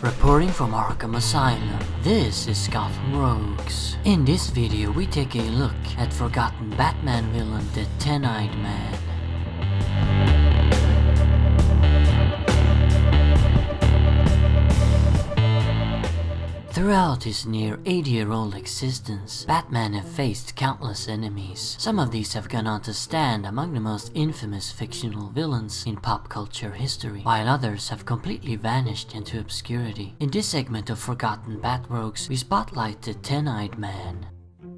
Reporting from Arkham Asylum, this is Gotham Rogues. In this video we take a look at forgotten Batman villain, the Ten-Eyed Man. Throughout his near 80-year-old existence, Batman have faced countless enemies. Some of these have gone on to stand among the most infamous fictional villains in pop culture history, while others have completely vanished into obscurity. In this segment of Forgotten Bat Rogues, we spotlight the Ten-Eyed Man.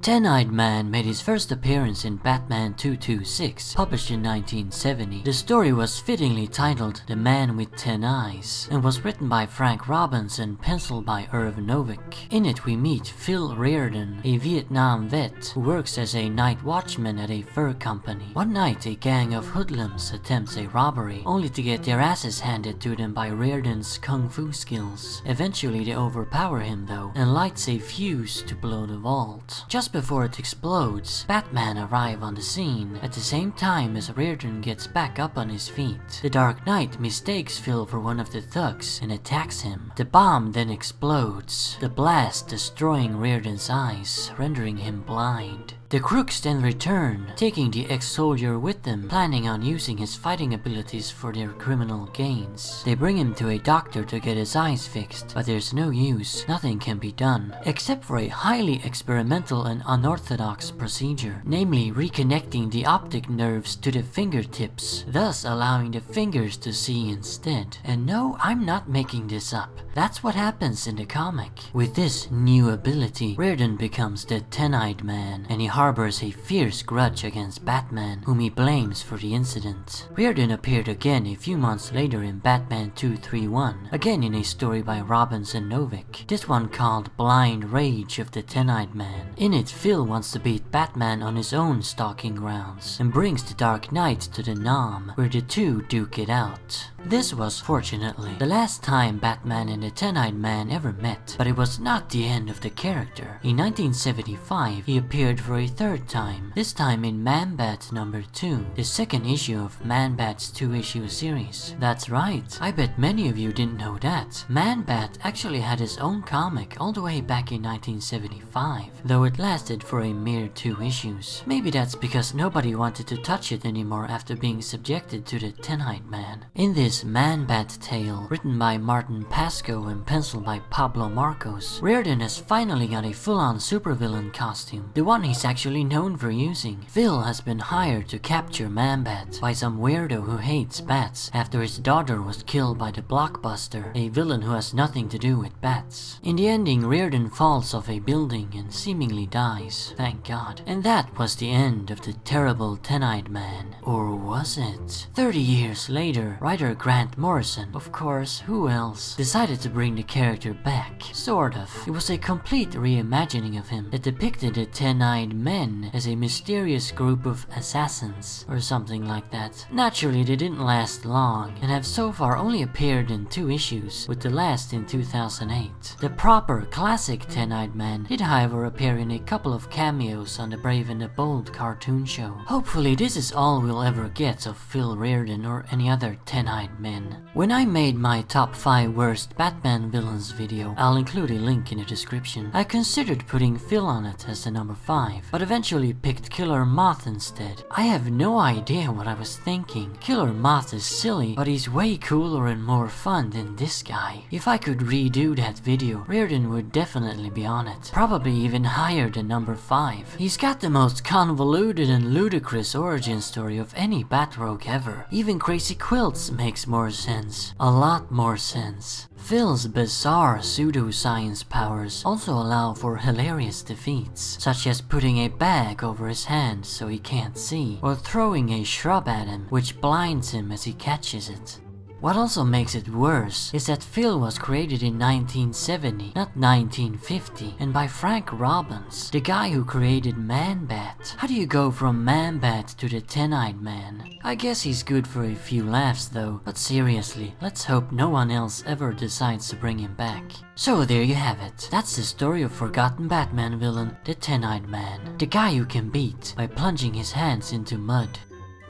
Ten-Eyed Man made his first appearance in Batman 226, published in 1970. The story was fittingly titled The Man with Ten Eyes, and was written by Frank Robbins and penciled by Novick. In it we meet Phil Reardon, a Vietnam vet who works as a night watchman at a fur company. One night a gang of hoodlums attempts a robbery, only to get their asses handed to them by Reardon's kung fu skills. Eventually they overpower him though, and lights a fuse to blow the vault. Just before it explodes, Batman arrives on the scene at the same time as Reardon gets back up on his feet. The Dark Knight mistakes Phil for one of the thugs and attacks him. The bomb then explodes, the blast destroying Reardon's eyes, rendering him blind. The crooks then return, taking the ex-soldier with them, planning on using his fighting abilities for their criminal gains. They bring him to a doctor to get his eyes fixed, but there's no use, nothing can be done, except for a highly experimental and unorthodox procedure, namely reconnecting the optic nerves to the fingertips, thus allowing the fingers to see instead. And no, I'm not making this up. That's what happens in the comic. With this new ability, Reardon becomes the Ten-Eyed Man, and he harbors a fierce grudge against Batman, whom he blames for the incident. Reardon appeared again a few months later in Batman 231, again in a story by Robbins and Novick, this one called Blind Rage of the Ten-Eyed Man. In it, Phil wants to beat Batman on his own stalking grounds, and brings the Dark Knight to the Nom, where the two duke it out. This was, fortunately, the last time Batman and the Ten-Eyed Man ever met, but it was not the end of the character. In 1975, he appeared for a third time, this time in Man-Bat number 2, the second issue of Man-Bat's 2-issue series. That's right, I bet many of you didn't know that. Man-Bat actually had his own comic all the way back in 1975, though it lasted for a mere 2 issues. Maybe that's because nobody wanted to touch it anymore after being subjected to the Ten-Eyed Man. In this Man-Bat tale, written by Martin Pasco and penciled by Pablo Marcos, Reardon has finally got a full-on supervillain costume, the one he's actually known for using. Phil has been hired to capture Man-Bat by some weirdo who hates bats after his daughter was killed by the Blockbuster, a villain who has nothing to do with bats. In the ending, Reardon falls off a building and seemingly dies, thank God. And that was the end of the terrible Ten-Eyed Man. Or was it? 30 years later, writer Grant Morrison, of course, who else, decided to bring the character back. Sort of. It was a complete reimagining of him that depicted the Ten-Eyed Men as a mysterious group of assassins, or something like that. Naturally, they didn't last long, and have so far only appeared in 2 issues, with the last in 2008. The proper, classic Ten-Eyed Man did however appear in a couple of cameos on the Brave and the Bold cartoon show. Hopefully this is all we'll ever get of Phil Reardon or any other Ten-Eyed Men. When I made my top 5 worst Batman villains video, I'll include a link in the description, I considered putting Phil on it as the number 5, but eventually picked Killer Moth instead. I have no idea what I was thinking. Killer Moth is silly, but he's way cooler and more fun than this guy. If I could redo that video, Reardon would definitely be on it, probably even higher than number 5. He's got the most convoluted and ludicrous origin story of any Batrogue ever. Even Crazy Quilts makes more sense. A lot more sense. Phil's bizarre pseudoscience powers also allow for hilarious defeats, such as putting a bag over his hand so he can't see, or throwing a shrub at him, which blinds him as he catches it. What also makes it worse is that Phil was created in 1970, not 1950, and by Frank Robbins, the guy who created Man-Bat. How do you go from Man-Bat to the Ten-Eyed Man? I guess he's good for a few laughs though, but seriously, let's hope no one else ever decides to bring him back. So there you have it. That's the story of forgotten Batman villain, the Ten-Eyed Man. The guy you can beat by plunging his hands into mud.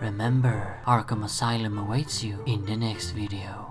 Remember, Arkham Asylum awaits you in the next video.